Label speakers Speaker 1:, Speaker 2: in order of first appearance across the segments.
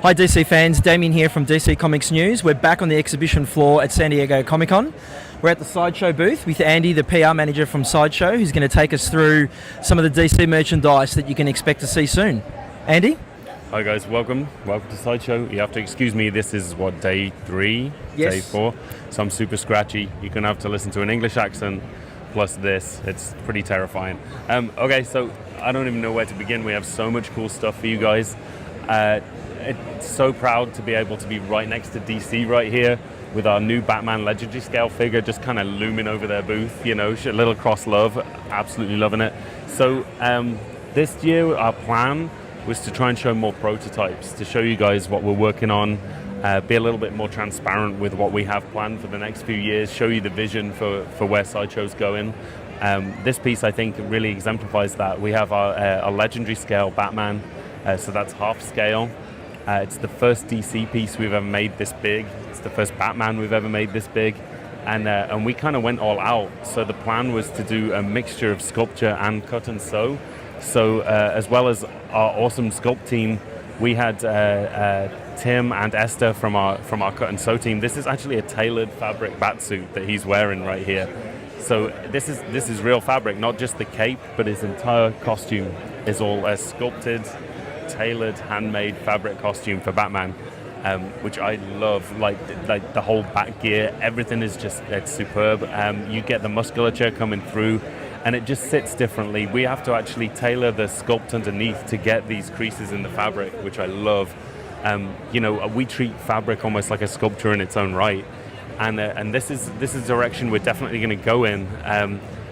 Speaker 1: Hi DC fans, Damien here from DC Comics News. We're back on the exhibition floor at San Diego Comic Con. We're at the Sideshow booth with Andy, the PR manager from Sideshow, who's going to take us through some of the DC merchandise that you can expect to see soon. Andy?
Speaker 2: Hi guys, welcome to Sideshow. You have to excuse me, this is what, day 3?
Speaker 1: Yes.
Speaker 2: Day 4? So I'm super scratchy. You're going to have to listen to an English accent plus this. It's pretty terrifying. Okay, so I don't even know where to begin. We have so much cool stuff for you guys. It's so proud to be able to be right next to DC right here with our new Batman Legendary Scale figure just kind of looming over their booth, you know, a little cross love, absolutely loving it. So this year our plan was to try and show more prototypes, to show you guys what we're working on, be a little bit more transparent with what we have planned for the next few years, show you the vision for where Sideshow's going. This piece I think really exemplifies that. We have our Legendary Scale Batman, so that's half scale. It's the first DC piece we've ever made this big. It's the first Batman we've ever made this big. And we kind of went all out. So the plan was to do a mixture of sculpture and cut and sew. So as well as our awesome sculpt team, we had Tim and Esther from our cut and sew team. This is actually a tailored fabric batsuit that he's wearing right here. So this is real fabric, not just the cape, but his entire costume is all sculpted, tailored, handmade fabric costume for Batman, which I love. Like the whole bat gear, everything is it's superb. You get the musculature coming through, and it just sits differently. We have to actually tailor the sculpt underneath to get these creases in the fabric, which I love. You know, we treat fabric almost like a sculpture in its own right, and this is a direction we're definitely going to go in.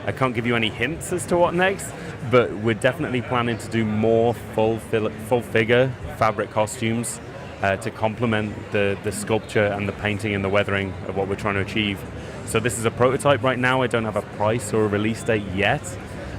Speaker 2: I can't give you any hints as to what next, but we're definitely planning to do more full figure fabric costumes to complement the sculpture and the painting and the weathering of what we're trying to achieve. So this is a prototype right now. I don't have a price or a release date yet,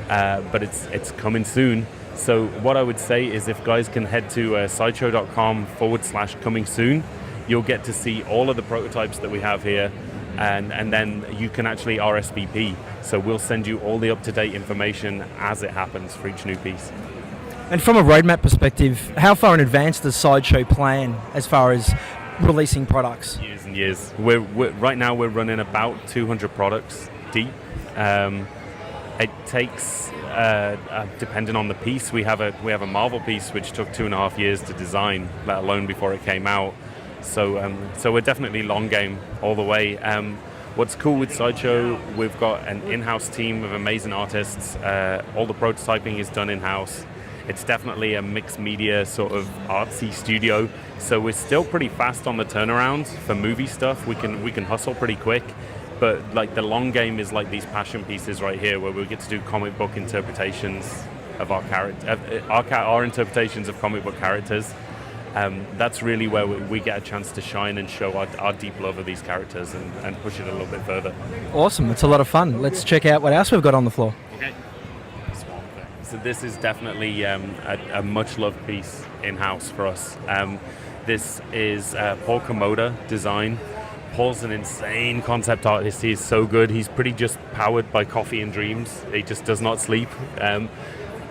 Speaker 2: but it's coming soon. So what I would say is if guys can head to sideshow.com/coming soon, you'll get to see all of the prototypes that we have here. And then you can actually RSVP. So we'll send you all the up-to-date information as it happens for each new piece.
Speaker 1: And from a roadmap perspective, how far in advance does Sideshow plan as far as releasing products?
Speaker 2: Years and years. We're right now we're running about 200 products deep. It takes, depending on the piece, we have a Marvel piece which took 2.5 years to design, let alone before it came out. So we're definitely long game all the way. What's cool with Sideshow, we've got an in-house team of amazing artists. All the prototyping is done in-house. It's definitely a mixed media sort of artsy studio. So we're still pretty fast on the turnaround for movie stuff. We can hustle pretty quick. But like the long game is like these passion pieces right here, where we get to do comic book interpretations of our our interpretations of comic book characters. That's really where we get a chance to shine and show our deep love of these characters and push it a little bit further. Awesome,
Speaker 1: it's a lot of fun. Let's check out what else we've got on the floor.
Speaker 2: Okay. So this is definitely a much-loved piece in-house for us. This is Paul Komoda design. Paul's an insane concept artist. He's so good. He's pretty just powered by coffee and dreams. He just does not sleep.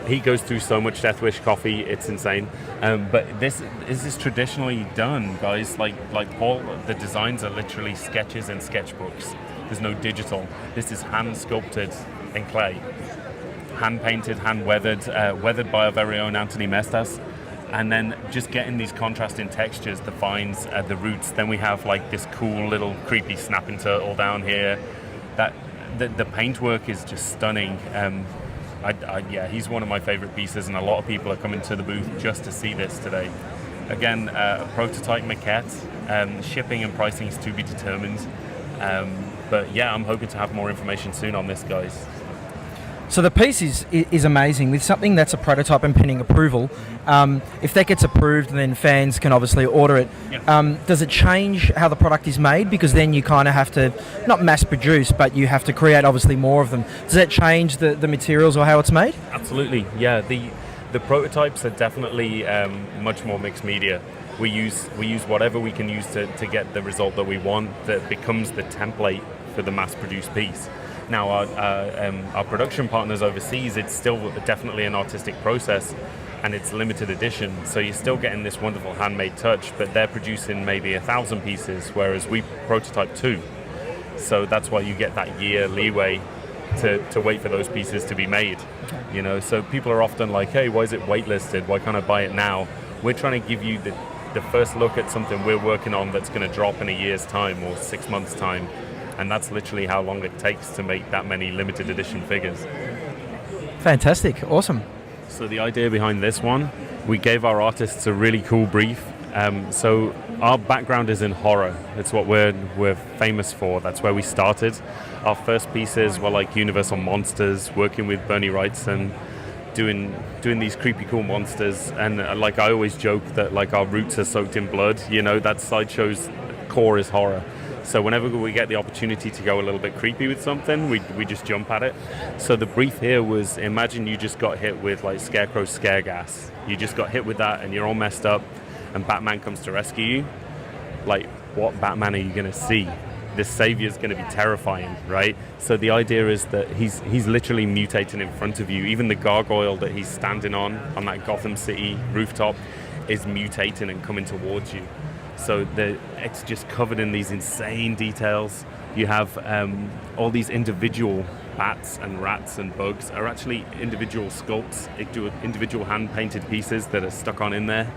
Speaker 2: He goes through so much Death Wish coffee, it's insane. But this is traditionally done, guys. Like Paul, the designs are literally sketches and sketchbooks. There's no digital. This is hand sculpted in clay, hand painted, hand weathered, weathered by our very own Anthony Mestas. And then just getting these contrasting textures, the vines, the roots. Then we have like this cool little creepy snapping turtle down here. That the paintwork is just stunning. Yeah, he's one of my favorite pieces, and a lot of people are coming to the booth just to see this today. Again, a prototype maquette. Shipping and pricing is to be determined. But yeah, I'm hoping to have more information soon on this, guys.
Speaker 1: So the piece is amazing. With something that's a prototype and pending approval, if that gets approved, then fans can obviously order it.
Speaker 2: Yeah.
Speaker 1: Does it change how the product is made? Because then you kind of have to, not mass produce, but you have to create obviously more of them. Does that change the materials or how it's made?
Speaker 2: Absolutely, yeah. The prototypes are definitely much more mixed media. We use whatever we can use to get the result that we want that becomes the template for the mass-produced piece. Now, our production partners overseas, it's still definitely an artistic process, and it's limited edition. So you're still getting this wonderful handmade touch, but they're producing maybe 1,000 pieces, whereas we prototype 2. So that's why you get that year leeway to wait for those pieces to be made. You know, so people are often like, hey, why is it waitlisted? Why can't I buy it now? We're trying to give you the first look at something we're working on that's going to drop in a year's time or 6 months' time. And that's literally how long it takes to make that many limited edition figures.
Speaker 1: Fantastic. Awesome.
Speaker 2: So the idea behind this one, we gave our artists a really cool brief. So our background is in horror. It's what we're famous for. That's where we started. Our first pieces were like Universal Monsters, working with Bernie Wrightson, doing these creepy cool monsters. And like I always joke that like our roots are soaked in blood. You know, that Sideshow's core is horror. So whenever we get the opportunity to go a little bit creepy with something, we just jump at it. So the brief here was, imagine you just got hit with like Scarecrow scare gas. You just got hit with that and you're all messed up and Batman comes to rescue you. Like, what Batman are you going to see? This savior's going to be terrifying, right? So the idea is that he's literally mutating in front of you. Even the gargoyle that he's standing on that Gotham City rooftop is mutating and coming towards you. So it's just covered in these insane details. You have all these individual bats and rats and bugs are actually individual sculpts, individual hand-painted pieces that are stuck on in there.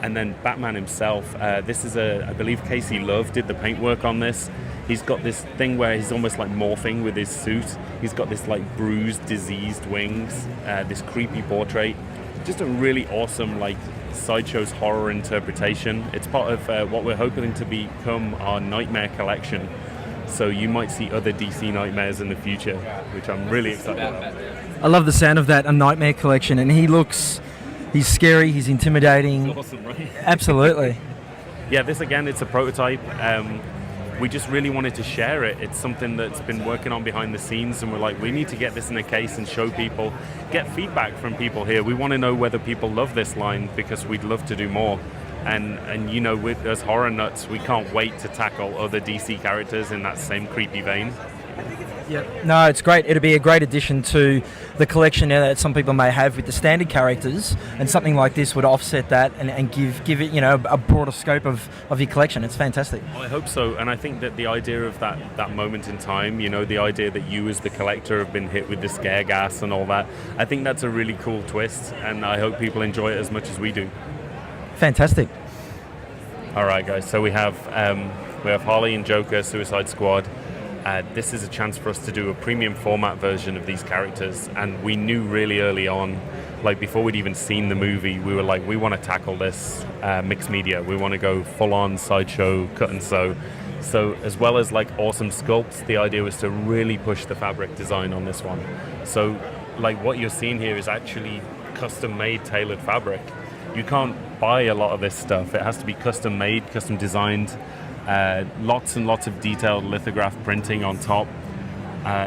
Speaker 2: And then Batman himself, this is I believe Casey Love did the paintwork on this. He's got this thing where he's almost like morphing with his suit. He's got this like bruised, diseased wings, this creepy portrait. Just a really awesome like Sideshow's horror interpretation. It's part of what we're hoping to become our Nightmare collection. So you might see other DC Nightmares in the future, which I'm really excited about.
Speaker 1: I love the sound of that, a Nightmare collection, and he's scary, he's intimidating.
Speaker 2: It's awesome, right?
Speaker 1: Absolutely.
Speaker 2: Yeah, this again, it's a prototype. We just really wanted to share it. It's something that's been working on behind the scenes, and we're like, we need to get this in a case and show people, get feedback from people here. We want to know whether people love this line because we'd love to do more. And you know, with us horror nuts, we can't wait to tackle other DC characters in that same creepy vein.
Speaker 1: Yeah, no, it's great. It'll be a great addition to the collection that some people may have with the standard characters, and something like this would offset that and give it, you know, a broader scope of your collection. It's fantastic.
Speaker 2: Well, I hope so, and I think that the idea of that moment in time, you know, the idea that you as the collector have been hit with the scare gas and all that, I think that's a really cool twist, and I hope people enjoy it as much as we do.
Speaker 1: Fantastic.
Speaker 2: All right, guys. So we have Harley and Joker, Suicide Squad. This is a chance for us to do a premium format version of these characters, and we knew really early on, like before we'd even seen the movie, we were like, we want to tackle this mixed media. We want to go full-on Sideshow cut and sew. So as well as like awesome sculpts, the idea was to really push the fabric design on this one. So like what you're seeing here is actually custom-made, tailored fabric. You can't buy a lot of this stuff. It has to be custom-made, custom designed. Lots and lots of detailed lithograph printing on top.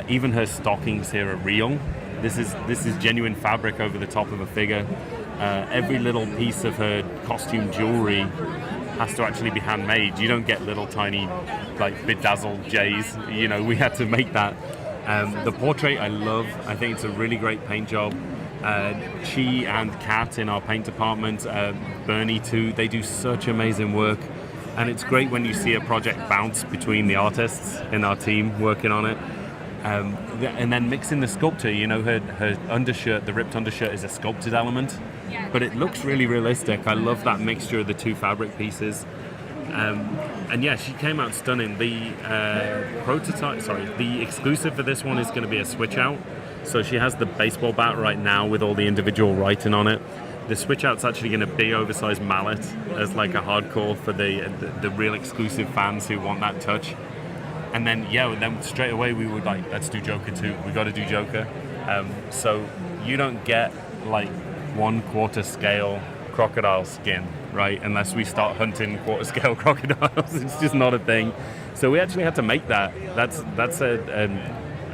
Speaker 2: Even her stockings here are real. This is genuine fabric over the top of a figure. Every little piece of her costume jewelry has to actually be handmade. You don't get little tiny like bedazzled J's. You know, we had to make that. The portrait I love. I think it's a really great paint job. Chi and Kat in our paint department, Bernie too, they do such amazing work. And it's great when you see a project bounce between the artists in our team working on it. And then mixing the sculpture, you know, her undershirt, the ripped undershirt is a sculpted element, but it looks really realistic. I love that mixture of the two fabric pieces. And yeah, she came out stunning. The the exclusive for this one is going to be a switch out. So she has the baseball bat right now with all the individual writing on it. The switch out's actually going to be oversized mallet as like a hardcore for the real exclusive fans who want that touch. And then then straight away we were like, let's do Joker too. We got to do Joker. So you don't get like 1/4 scale crocodile skin, right? Unless we start hunting 1/4 scale crocodiles. It's just not a thing. So we actually had to make that. That's an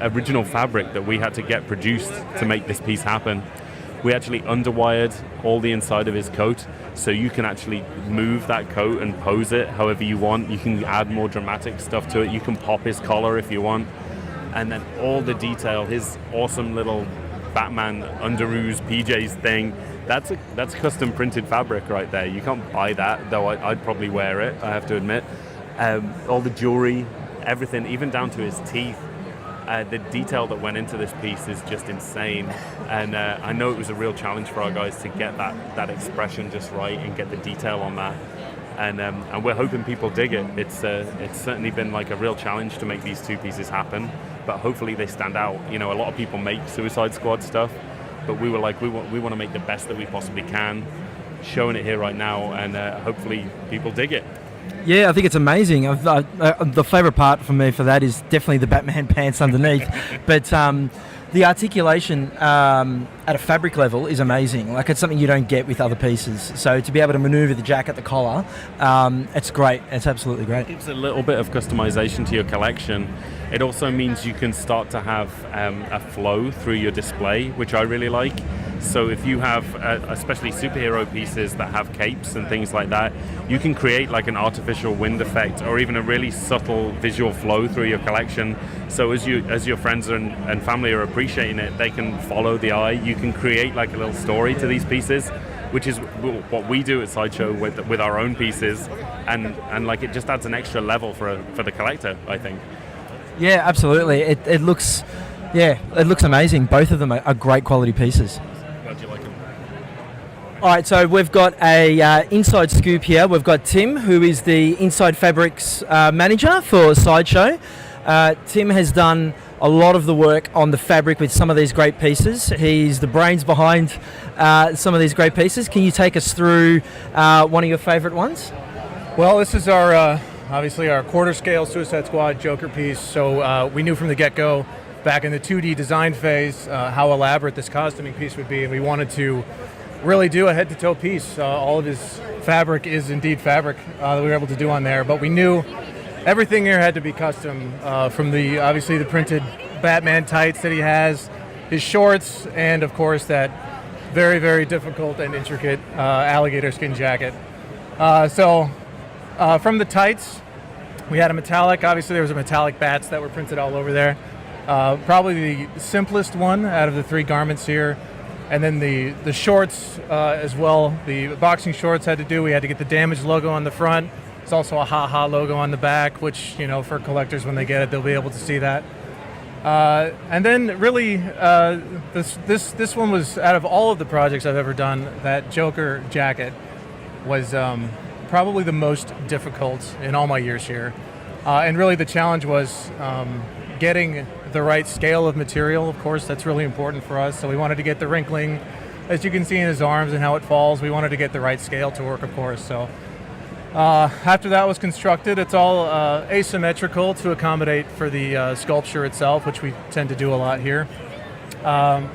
Speaker 2: original fabric that we had to get produced to make this piece happen. We actually underwired all the inside of his coat, so you can actually move that coat and pose it however you want. You can add more dramatic stuff to it. You can pop his collar if you want. And then all the detail, his awesome little Batman underoos PJs thing, that's custom printed fabric right there. You can't buy that, though I'd probably wear it, I have to admit. All the jewelry, everything, even down to his teeth. The detail that went into this piece is just insane, and I know it was a real challenge for our guys to get that expression just right and get the detail on that, and we're hoping people dig it. It's certainly been like a real challenge to make these two pieces happen, but hopefully they stand out. You know, a lot of people make Suicide Squad stuff, but we were like, we want to make the best that we possibly can, showing it here right now, and hopefully people dig it.
Speaker 1: Yeah, I think it's amazing. The favourite part for me for that is definitely the Batman pants underneath. But the articulation at a fabric level is amazing. Like, it's something you don't get with other pieces. So to be able to manoeuvre the jacket, the collar, it's great. It's absolutely great.
Speaker 2: It gives a little bit of customization to your collection. It also means you can start to have a flow through your display, which I really like. So if you have, especially superhero pieces that have capes and things like that, you can create like an artificial wind effect or even a really subtle visual flow through your collection. So as your friends and family are appreciating it, they can follow the eye. You can create like a little story to these pieces, which is what we do at Sideshow with our own pieces, and like it just adds an extra level for the collector, I think.
Speaker 1: Yeah, absolutely. It looks amazing. Both of them are great quality pieces.
Speaker 2: How'd you like them?
Speaker 1: All right, so we've got a inside scoop here. We've got Tim, who is the Inside Fabrics manager for Sideshow. Tim has done a lot of the work on the fabric with some of these great pieces. He's the brains behind some of these great pieces. Can you take us through one of your favourite ones?
Speaker 3: Well, this is our obviously our quarter scale Suicide Squad Joker piece. So we knew from the get-go, back in the 2D design phase, how elaborate this costuming piece would be, and we wanted to really do a head-to-toe piece. All of his fabric is indeed fabric that we were able to do on there, but we knew everything here had to be custom, from obviously the printed Batman tights that he has, his shorts, and of course that very, very difficult and intricate alligator skin jacket. From the tights, we had a metallic. Obviously, there was a metallic bats that were printed all over there. Probably the simplest one out of the three garments here. And then the shorts as well. The boxing shorts had to do. We had to get the Damage logo on the front. It's also a Ha-Ha logo on the back, which, you know, for collectors, when they get it, they'll be able to see that. And then really, this one was, out of all of the projects I've ever done, that Joker jacket was probably the most difficult in all my years here. And really the challenge was getting the right scale of material. Of course, that's really important for us. So we wanted to get the wrinkling, as you can see in his arms and how it falls. We wanted to get the right scale to work, of course. So after that was constructed, it's all asymmetrical to accommodate for the sculpture itself, which we tend to do a lot here.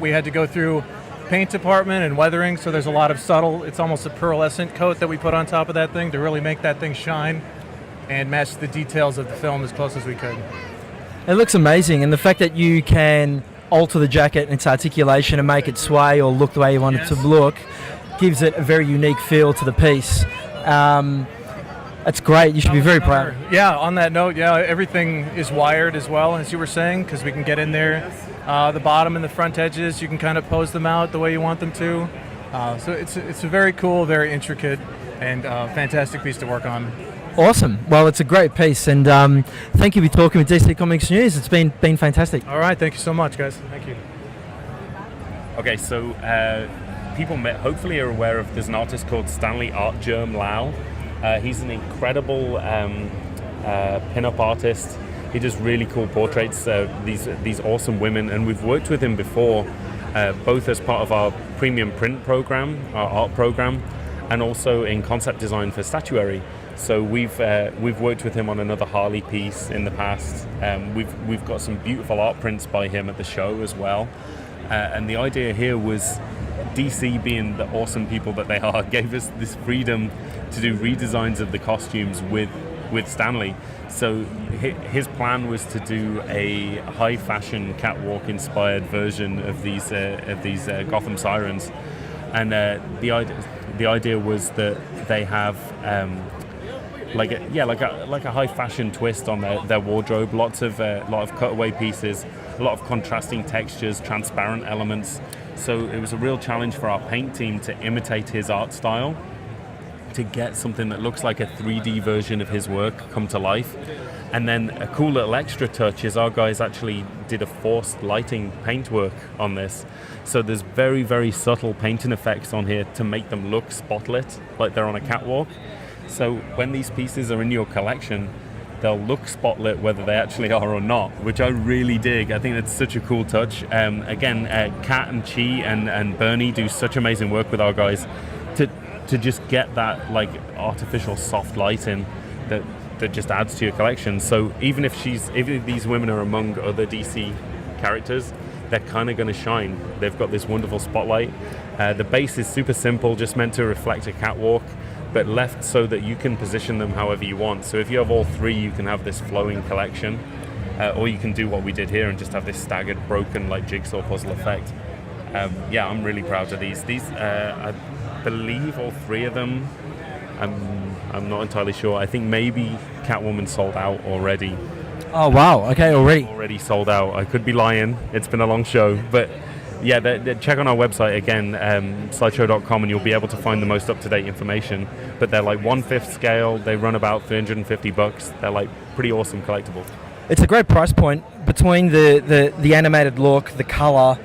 Speaker 3: We had to go through paint department and weathering, so there's a lot of subtle, it's almost a pearlescent coat that we put on top of that thing to really make that thing shine and match the details of the film as close as we could.
Speaker 1: It looks amazing, and the fact that you can alter the jacket and its articulation and make it sway or look the way you want it to look gives it a very unique feel to the piece. That's great. You should be very proud.
Speaker 3: Yeah, on that note, everything is wired as well, as you were saying, because we can get in there. The bottom and the front edges, you can kind of pose them out the way you want them to. So it's a very cool, very intricate, and fantastic piece to work on.
Speaker 1: Awesome. Well, it's a great piece, and thank you for talking with DC Comics News. It's been fantastic.
Speaker 3: All right, thank you so much, guys. Thank you.
Speaker 2: Okay, so people hopefully are aware of, there's an artist called Stanley Art Germ Lau. He's an incredible pin-up artist. He does really cool portraits, these awesome women, and we've worked with him before, both as part of our premium print program, our art program, and also in concept design for statuary. So we've worked with him on another Harley piece in the past. We've got some beautiful art prints by him at the show as well. And the idea here was, DC, being the awesome people that they are, gave us this freedom to do redesigns of the costumes with Stanley. So his plan was to do a high fashion catwalk inspired version of these Gotham Sirens, and the idea was that they have like a high fashion twist on their wardrobe. Lot of cutaway pieces, a lot of contrasting textures, transparent elements. So it was a real challenge for our paint team to imitate his art style, to get something that looks like a 3D version of his work come to life. And then a cool little extra touch is our guys actually did a forced lighting paint work on this. So there's very, very subtle painting effects on here to make them look spotlit, like they're on a catwalk. So when these pieces are in your collection, they'll look spotlit whether they actually are or not, which I really dig. I think that's such a cool touch. Again, Kat and Chi and Bernie do such amazing work with our guys to just get that like artificial soft lighting that just adds to your collection. So even if these women are among other DC characters, they're kind of going to shine. They've got this wonderful spotlight. The base is super simple, just meant to reflect a catwalk, but left so that you can position them however you want. So if you have all three, you can have this flowing collection, or you can do what we did here and just have this staggered, broken, like jigsaw puzzle effect. Yeah, I'm really proud of these. I believe all three of them, I'm not entirely sure. I think maybe Catwoman sold out already.
Speaker 1: Oh wow, okay,
Speaker 2: Already sold out. I could be lying. It's been a long show, but yeah, check on our website again, sideshow.com, and you'll be able to find the most up-to-date information. But they're like 1/5 scale. They run about $350. They're like pretty awesome collectibles.
Speaker 1: It's a great price point between the animated look, the color,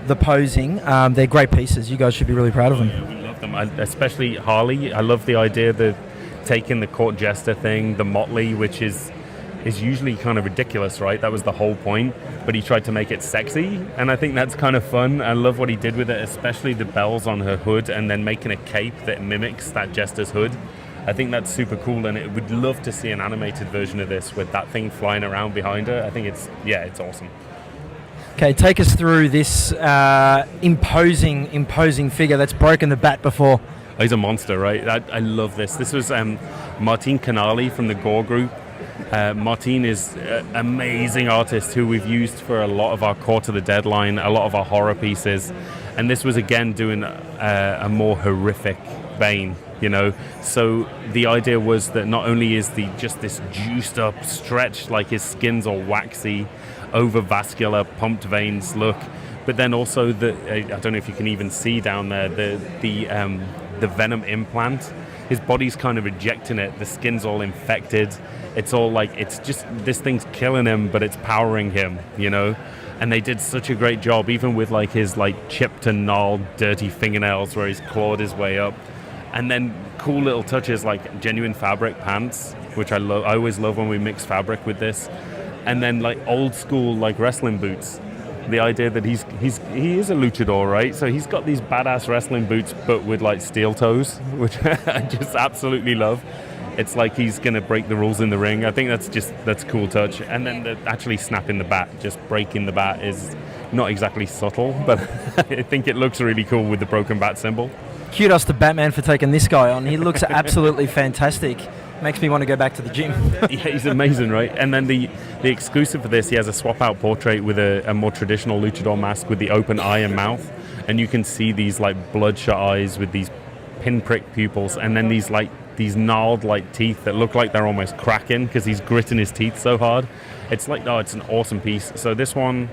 Speaker 1: the posing. They're great pieces. You guys should be really proud of them.
Speaker 2: Yeah, we love them, especially Harley. I love the idea that taking the court jester thing, the motley, which is usually kind of ridiculous, right? That was the whole point, but he tried to make it sexy, and I think that's kind of fun. I love what he did with it, especially the bells on her hood and then making a cape that mimics that jester's hood. I think that's super cool, and it would love to see an animated version of this with that thing flying around behind her. I think it's awesome.
Speaker 1: Okay, take us through this imposing figure that's broken the bat before.
Speaker 2: Oh, he's a monster, right? I love this. This was Martin Canali from the Gore Group. Martin is an amazing artist who we've used for a lot of our Core to the Deadline, a lot of our horror pieces, and this was again doing a more horrific vein, you know. So the idea was that not only is just this juiced up, stretched, like his skin's all waxy, over-vascular, pumped veins look, but then also I don't know if you can even see down there the venom implant. His body's kind of rejecting it. The skin's all infected. It's all like, it's just, this thing's killing him, but it's powering him, you know? And they did such a great job, even with like his like chipped and gnarled, dirty fingernails where he's clawed his way up. And then cool little touches like genuine fabric pants, which I love. I always love when we mix fabric with this. And then like old school like wrestling boots. The idea that he is a luchador, right? So he's got these badass wrestling boots, but with like steel toes, which I just absolutely love. It's like he's gonna break the rules in the ring. I think that's a cool touch. And then actually snapping the bat, just breaking the bat, is not exactly subtle, but I think it looks really cool with the broken bat symbol.
Speaker 1: Kudos to Batman for taking this guy on. He looks absolutely fantastic. Makes me want to go back to the gym.
Speaker 2: Yeah, he's amazing, right? And then the exclusive for this, he has a swap-out portrait with a more traditional luchador mask with the open eye and mouth. And you can see these like bloodshot eyes with these pinprick pupils, and then these gnarled like teeth that look like they're almost cracking because he's gritting his teeth so hard. It's like, it's an awesome piece. So this one,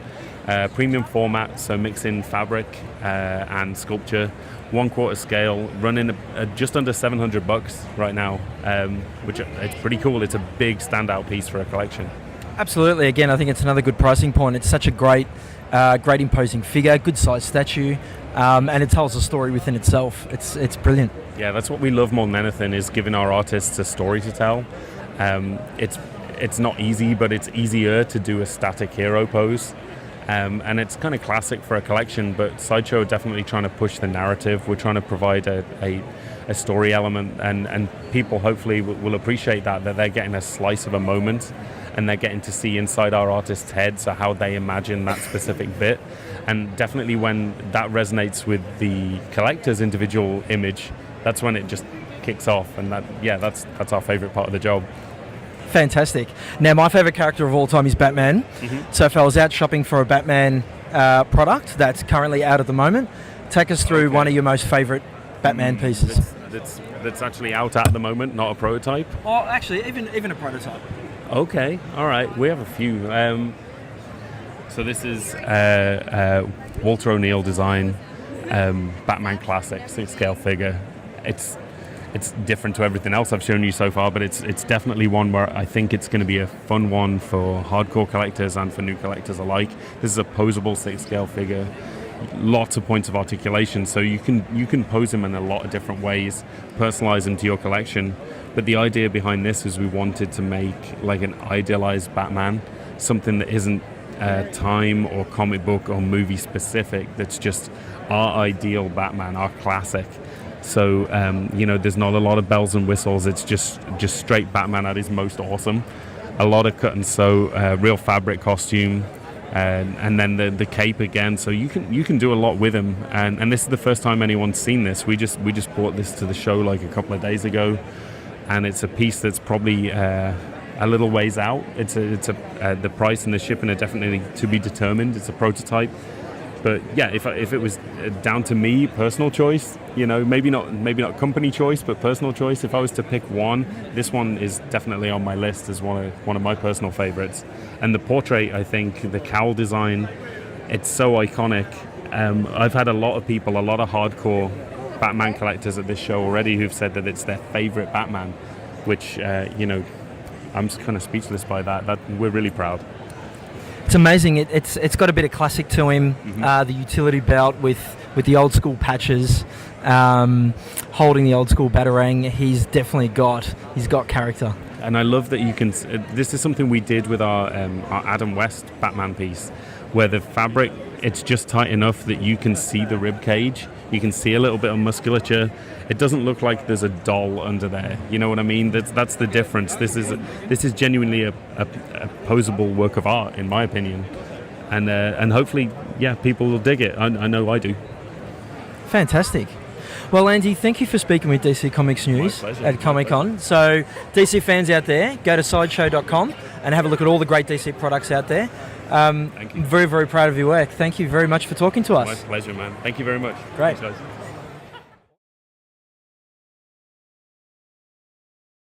Speaker 2: premium format, so mixing fabric and sculpture. 1/4 scale, running just under $700 right now, which it's pretty cool. It's a big standout piece for a collection.
Speaker 1: Absolutely. Again, I think it's another good pricing point. It's such a great imposing figure, good sized statue, and it tells a story within itself. It's brilliant.
Speaker 2: Yeah, that's what we love more than anything, is giving our artists a story to tell. It's not easy, but it's easier to do a static hero pose. And it's kind of classic for a collection, but Sideshow are definitely trying to push the narrative. We're trying to provide a story element, and people hopefully will appreciate that they're getting a slice of a moment, and they're getting to see inside our artists' heads, so how they imagine that specific bit. And definitely when that resonates with the collector's individual image, that's when it just kicks off, and that's our favorite part of the job.
Speaker 1: Fantastic. Now, my favourite character of all time is Batman. Mm-hmm. So if I was out shopping for a Batman product that's currently out at the moment, take us through one of your most favourite Batman pieces.
Speaker 2: That's actually out at the moment, not a prototype?
Speaker 1: Well, actually, even a prototype.
Speaker 2: Okay, all right. We have a few. So this is Walter O'Neill design, Batman Classic 6-scale figure. It's different to everything else I've shown you so far, but it's definitely one where I think it's going to be a fun one for hardcore collectors and for new collectors alike. This is a posable 6-scale figure, lots of points of articulation, so you can pose them in a lot of different ways, personalize them to your collection. But the idea behind this is we wanted to make like an idealized Batman, something that isn't time or comic book or movie specific, that's just our ideal Batman, our classic. So there's not a lot of bells and whistles. It's just straight Batman at his most awesome. A lot of cut and sew, real fabric costume, and then the cape again. So you can do a lot with him. And this is the first time anyone's seen this. We just brought this to the show like a couple of days ago, and it's a piece that's probably a little ways out. The price and the shipping are definitely to be determined. It's a prototype. But yeah, if it was down to me, personal choice, maybe not company choice, but personal choice. If I was to pick one, this one is definitely on my list as one of my personal favorites. And the portrait, I think, the cowl design, it's so iconic. I've had a lot of people, a lot of hardcore Batman collectors at this show already who've said that it's their favorite Batman, which I'm just kind of speechless by that. That we're really proud.
Speaker 1: It's amazing. It's got a bit of classic to him. The utility belt with the old school patches, holding the old school batarang. He's got character. And
Speaker 2: I love that you can. This is something we did with our Adam West Batman piece, where the fabric, it's just tight enough that you can see the rib cage. You can see a little bit of musculature. It doesn't look like there's a doll under there. You know what I mean? That's the difference. This is genuinely a posable work of art, in my opinion, and hopefully, people will dig it. I know I do.
Speaker 1: Fantastic. Well, Andy, thank you for speaking with DC Comics News at Comic-Con. So, DC fans out there, go to sideshow.com and have a look at all the great DC products out there.
Speaker 2: Thank you.
Speaker 1: Very, very proud of your work. Thank you very much for talking to us.
Speaker 2: My pleasure, man. Thank you very much.
Speaker 1: Great.
Speaker 2: Thanks, guys.